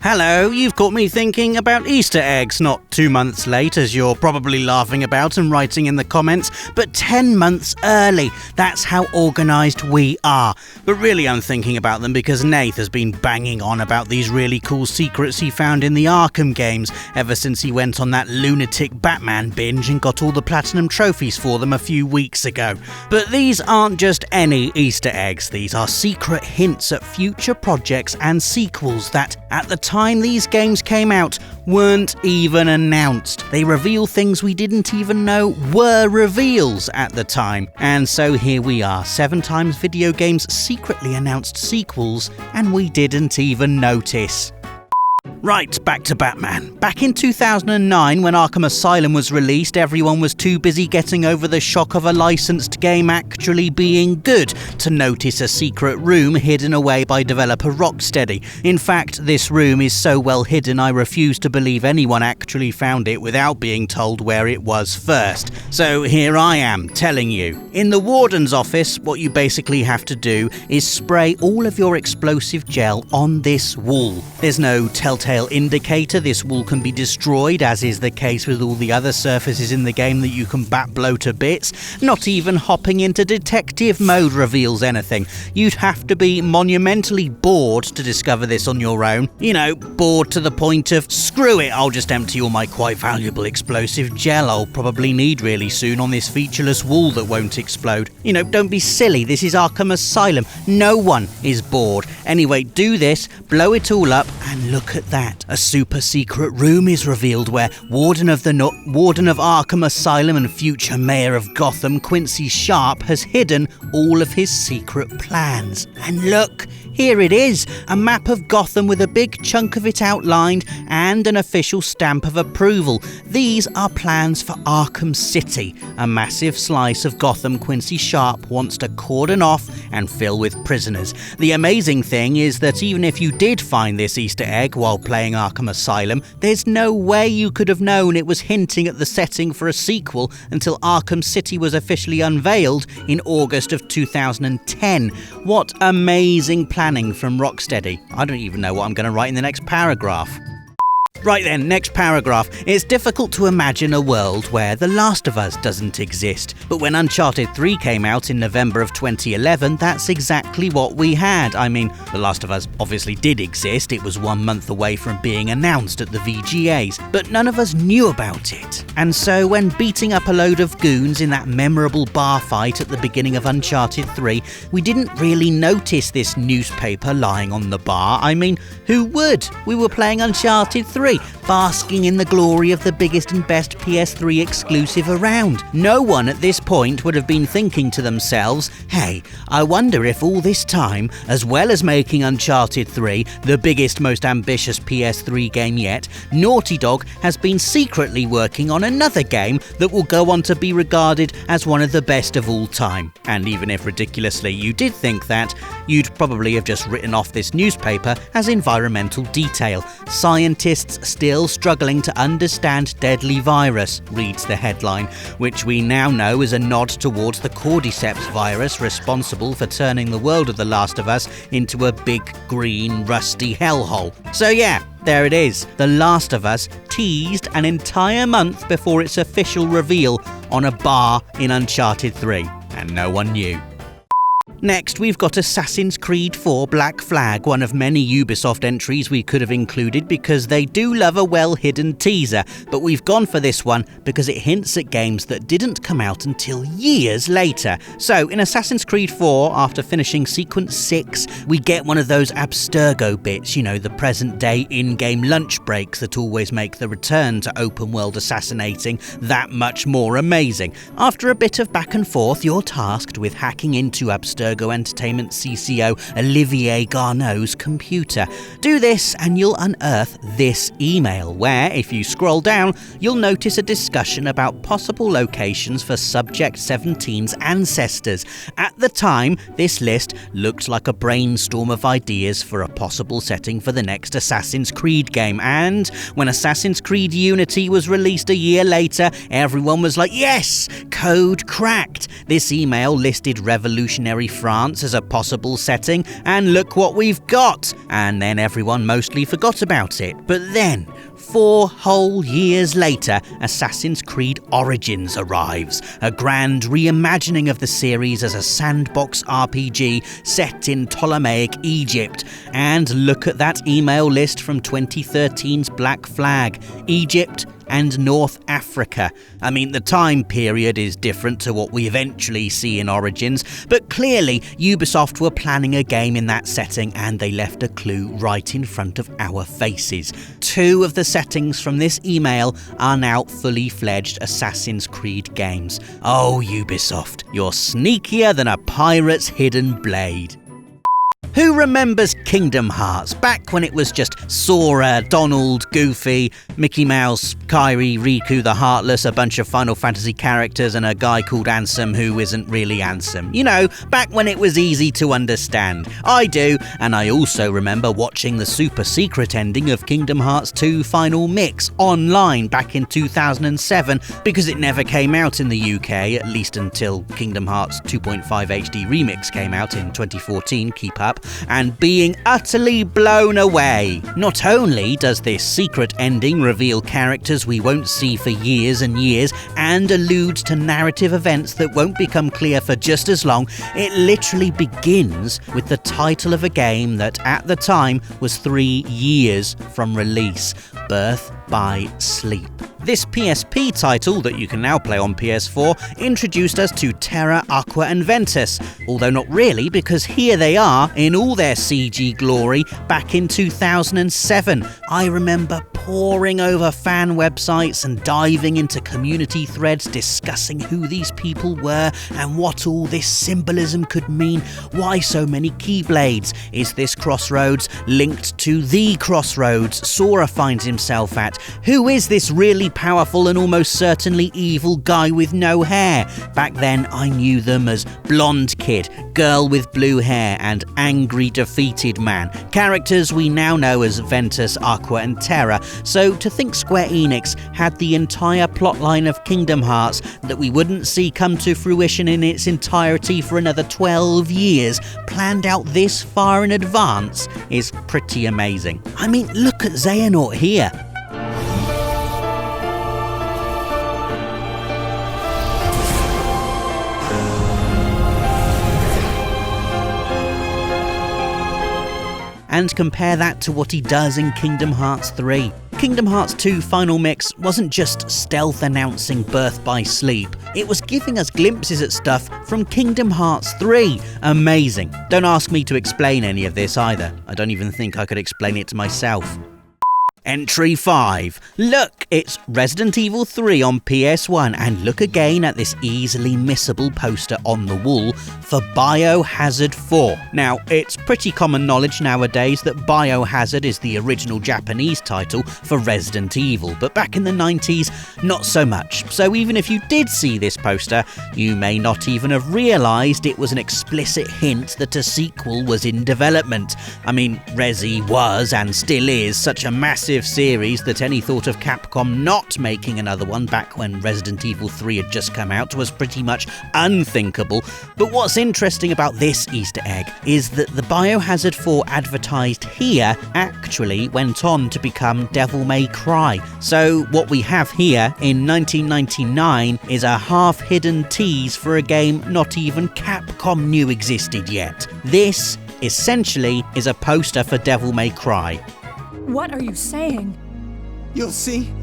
Hello, you've caught me thinking about Easter eggs, not 2 months late as you're probably laughing about and writing in the comments, but 10 months early. That's how organised we are. But really I'm thinking about them because Nath has been banging on about these really cool secrets he found in the Arkham games ever since he went on that lunatic Batman binge and got all the platinum trophies for them a few weeks ago. But these aren't just any Easter eggs, these are secret hints at future projects and sequels that, at the time these games came out, weren't even announced. They reveal things we didn't even know were reveals at the time. And so here we are, 7 times Videogames secretly announced sequels, and we didn't even notice. Right, back to Batman. Back in 2009, when Arkham Asylum was released, everyone was too busy getting over the shock of a licensed game actually being good to notice a secret room hidden away by developer Rocksteady. In fact, this room is so well hidden I refuse to believe anyone actually found it without being told where it was first. So here I am, telling you. In the warden's office, what you basically have to do is spray all of your explosive gel on this wall. There's no telltale indicator this wall can be destroyed, as is the case with all the other surfaces in the game that you can bat blow to bits. Not even hopping into detective mode reveals anything. You'd have to be monumentally bored to discover this on your own. You know, bored to the point of, screw it, I'll just empty all my quite valuable explosive gel I'll probably need really soon on this featureless wall that won't explode. You know, don't be silly, this is Arkham Asylum. No one is bored. Anyway, do this, blow it all up, and look at that. A super secret room is revealed where Warden of Arkham Asylum and future Mayor of Gotham, Quincy Sharp, has hidden all of his secret plans. And look, here it is, a map of Gotham with a big chunk of it outlined and an official stamp of approval. These are plans for Arkham City, a massive slice of Gotham Quincy Sharp wants to cordon off and fill with prisoners. The amazing thing is that even if you did find this Easter egg while playing Arkham Asylum, there's no way you could have known it was hinting at the setting for a sequel until Arkham City was officially unveiled in August of 2010. What amazing planning from Rocksteady. I don't even know what I'm going to write in the next paragraph. Right then, next paragraph. It's difficult to imagine a world where The Last of Us doesn't exist. But when Uncharted 3 came out in November of 2011, that's exactly what we had. I mean, The Last of Us obviously did exist. It was 1 month away from being announced at the VGAs. But none of us knew about it. And so when beating up a load of goons in that memorable bar fight at the beginning of Uncharted 3, we didn't really notice this newspaper lying on the bar. I mean, who would? We were playing Uncharted 3. Basking in the glory of the biggest and best PS3 exclusive around. No one at this point would have been thinking to themselves, hey, I wonder if all this time, as well as making Uncharted 3, the biggest, most ambitious PS3 game yet, Naughty Dog has been secretly working on another game that will go on to be regarded as one of the best of all time. And even if ridiculously you did think that, you'd probably have just written off this newspaper as environmental detail. Scientists still struggling to understand deadly virus, reads the headline, which we now know is a nod towards the cordyceps virus responsible for turning the world of The Last of Us into a big, green, rusty hellhole. So yeah, there it is. The Last of Us teased an entire month before its official reveal on a bar in Uncharted 3, and no one knew. Next, we've got Assassin's Creed 4 Black Flag, one of many Ubisoft entries we could have included because they do love a well-hidden teaser, but we've gone for this one because it hints at games that didn't come out until years later. So, in Assassin's Creed 4, after finishing Sequence 6, we get one of those Abstergo bits, you know, the present-day in-game lunch breaks that always make the return to open-world assassinating that much more amazing. After a bit of back and forth, you're tasked with hacking into Abstergo Entertainment CCO Olivier Garneau's computer. Do this and you'll unearth this email where, if you scroll down, you'll notice a discussion about possible locations for Subject 17's ancestors. At the time, this list looked like a brainstorm of ideas for a possible setting for the next Assassin's Creed game, and when Assassin's Creed Unity was released a year later, everyone was like, yes, code cracked. This email listed revolutionary France as a possible setting, and look what we've got. And then everyone mostly forgot about it. But then, 4 whole years later, Assassin's Creed Origins arrives, a grand reimagining of the series as a sandbox RPG set in Ptolemaic Egypt. And look at that email list from 2013's Black Flag: Egypt and North Africa. I mean, the time period is different to what we eventually see in Origins, but clearly Ubisoft were planning a game in that setting and they left a clue right in front of our faces. 2 of the settings from this email are now fully fledged Assassin's Creed games. Oh, Ubisoft, you're sneakier than a pirate's hidden blade. Who remembers Kingdom Hearts, back when it was just Sora, Donald, Goofy, Mickey Mouse, Kairi, Riku the Heartless, a bunch of Final Fantasy characters, and a guy called Ansem who isn't really Ansem? You know, back when it was easy to understand. I do, and I also remember watching the super secret ending of Kingdom Hearts 2 Final Mix online back in 2007, because it never came out in the UK, at least until Kingdom Hearts 2.5 HD Remix came out in 2014, keep up, and being utterly blown away. Not only does this secret ending reveal characters we won't see for years and years, and alludes to narrative events that won't become clear for just as long, it literally begins with the title of a game that at the time was 3 years from release: Birth by Sleep. This PSP title, that you can now play on PS4, introduced us to Terra, Aqua and Ventus, although not really, because here they are in all their CG glory back in 2007. I remember poring over fan websites and diving into community threads discussing who these people were and what all this symbolism could mean. Why so many keyblades? Is this crossroads linked to the crossroads Sora finds himself at? Who is this really powerful and almost certainly evil guy with no hair? Back then I knew them as Blonde Kid, Girl with Blue Hair and Angry Defeated Man, characters we now know as Ventus, Aqua and Terra. So to think Square Enix had the entire plotline of Kingdom Hearts that we wouldn't see come to fruition in its entirety for another 12 years, planned out this far in advance, is pretty amazing. I mean, look at Xehanort here. And compare that to what he does in Kingdom Hearts 3. Kingdom Hearts 2 Final Mix wasn't just stealth announcing Birth by Sleep, it was giving us glimpses at stuff from Kingdom Hearts 3. Amazing. Don't ask me to explain any of this either. I don't even think I could explain it to myself. Entry 5. Look, it's Resident Evil 3 on PS1, and look again at this easily missable poster on the wall for Biohazard 4. Now, it's pretty common knowledge nowadays that Biohazard is the original Japanese title for Resident Evil, but back in the 90s, not so much. So even if you did see this poster, you may not even have realised it was an explicit hint that a sequel was in development. I mean, Resi was, and still is, such a massive series that any thought of Capcom not making another one back when Resident Evil 3 had just come out was pretty much unthinkable. But what's interesting about this Easter egg is that the Biohazard 4 advertised here actually went on to become Devil May Cry. So what we have here in 1999 is a half-hidden tease for a game not even Capcom knew existed yet. This, essentially, is a poster for Devil May Cry. What are you saying? You'll see.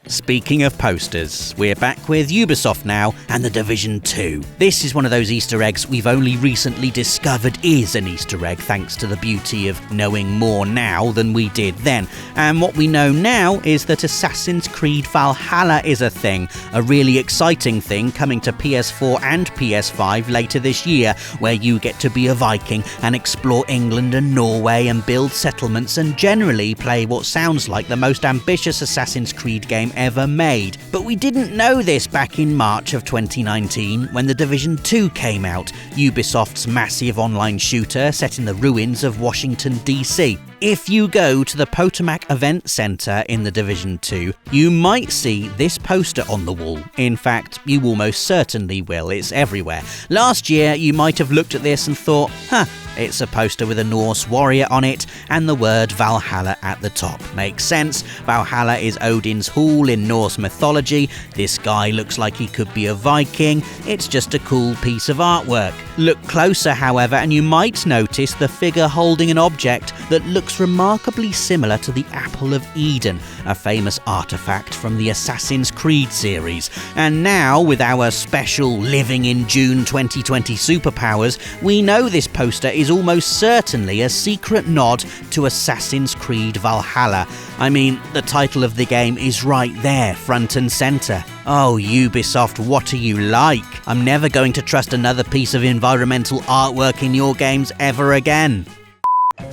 Speaking of posters, we're back with Ubisoft now and The Division 2. This is one of those Easter eggs we've only recently discovered is an Easter egg, thanks to the beauty of knowing more now than we did then. And what we know now is that Assassin's Creed Valhalla is a thing, a really exciting thing coming to PS4 and PS5 later this year, where you get to be a Viking and explore England and Norway and build settlements and generally play what sounds like the most ambitious Assassin's Creed game ever made. But we didn't know this back in March of 2019 when The Division 2 came out, Ubisoft's massive online shooter set in the ruins of Washington DC. If you go to the Potomac Event Center in the Division 2, you might see this poster on the wall. In fact, you almost certainly will. It's everywhere. Last year, you might have looked at this and thought, it's a poster with a Norse warrior on it and the word Valhalla at the top. Makes sense. Valhalla is Odin's hall in Norse mythology. This guy looks like he could be a Viking. It's just a cool piece of artwork. Look closer, however, and you might notice the figure holding an object that looks remarkably similar to the Apple of Eden, a famous artifact from the Assassin's Creed series. And now, with our special Living in June 2020 superpowers, we know this poster is almost certainly a secret nod to Assassin's Creed Valhalla. I mean, the title of the game is right there, front and centre. Oh, Ubisoft, what are you like? I'm never going to trust another piece of environmental artwork in your games ever again.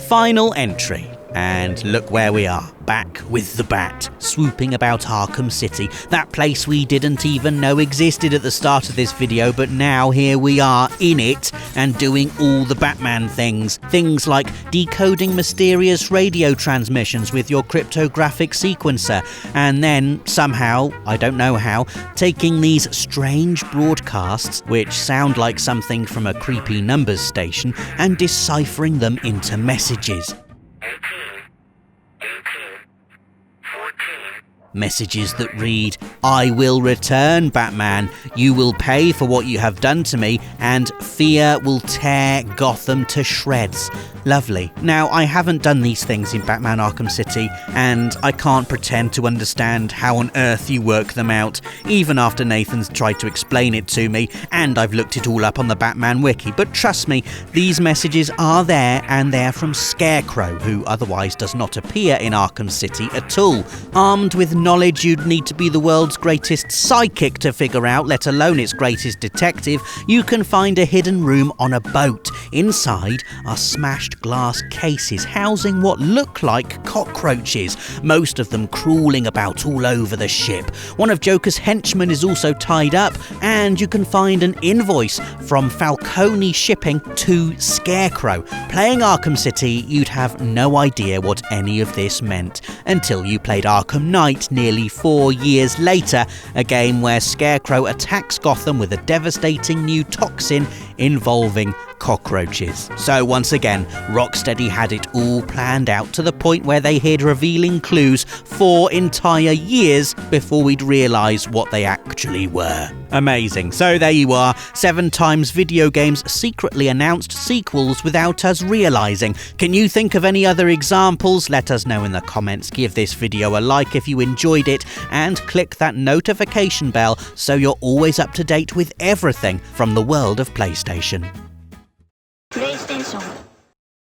Final entry. And look where we are, back with the Bat, swooping about Arkham City, that place we didn't even know existed at the start of this video, but now here we are in it and doing all the Batman things. Things like decoding mysterious radio transmissions with your cryptographic sequencer, and then somehow, I don't know how, taking these strange broadcasts, which sound like something from a creepy numbers station, and deciphering them into messages. Messages that read, "I will return, Batman. You will pay for what you have done to me, and fear will tear Gotham to shreds." Lovely. Now, I haven't done these things in Batman Arkham City, and I can't pretend to understand how on earth you work them out, even after Nathan's tried to explain it to me, and I've looked it all up on the Batman wiki. But trust me, these messages are there, and they're from Scarecrow, who otherwise does not appear in Arkham City at all. Armed with knowledge you'd need to be the world's greatest psychic to figure out, let alone its greatest detective, you can find a hidden room on a boat. Inside are smashed glass cases housing what look like cockroaches, most of them crawling about all over the ship. One of Joker's henchmen is also tied up, and you can find an invoice from Falcone Shipping to Scarecrow. Playing Arkham City, you'd have no idea what any of this meant until you played Arkham Knight nearly 4 years later, a game where Scarecrow attacks Gotham with a devastating new toxin involving cockroaches. So once again, Rocksteady had it all planned out to the point where they hid revealing clues 4 entire years before we'd realise what they actually were. Amazing. So there you are, 7 times Videogames secretly announced sequels without us realising. Can you think of any other examples? Let us know in the comments. Give this video a like if you enjoyed it, and click that notification bell so you're always up to date with everything from the world of PlayStation. PlayStation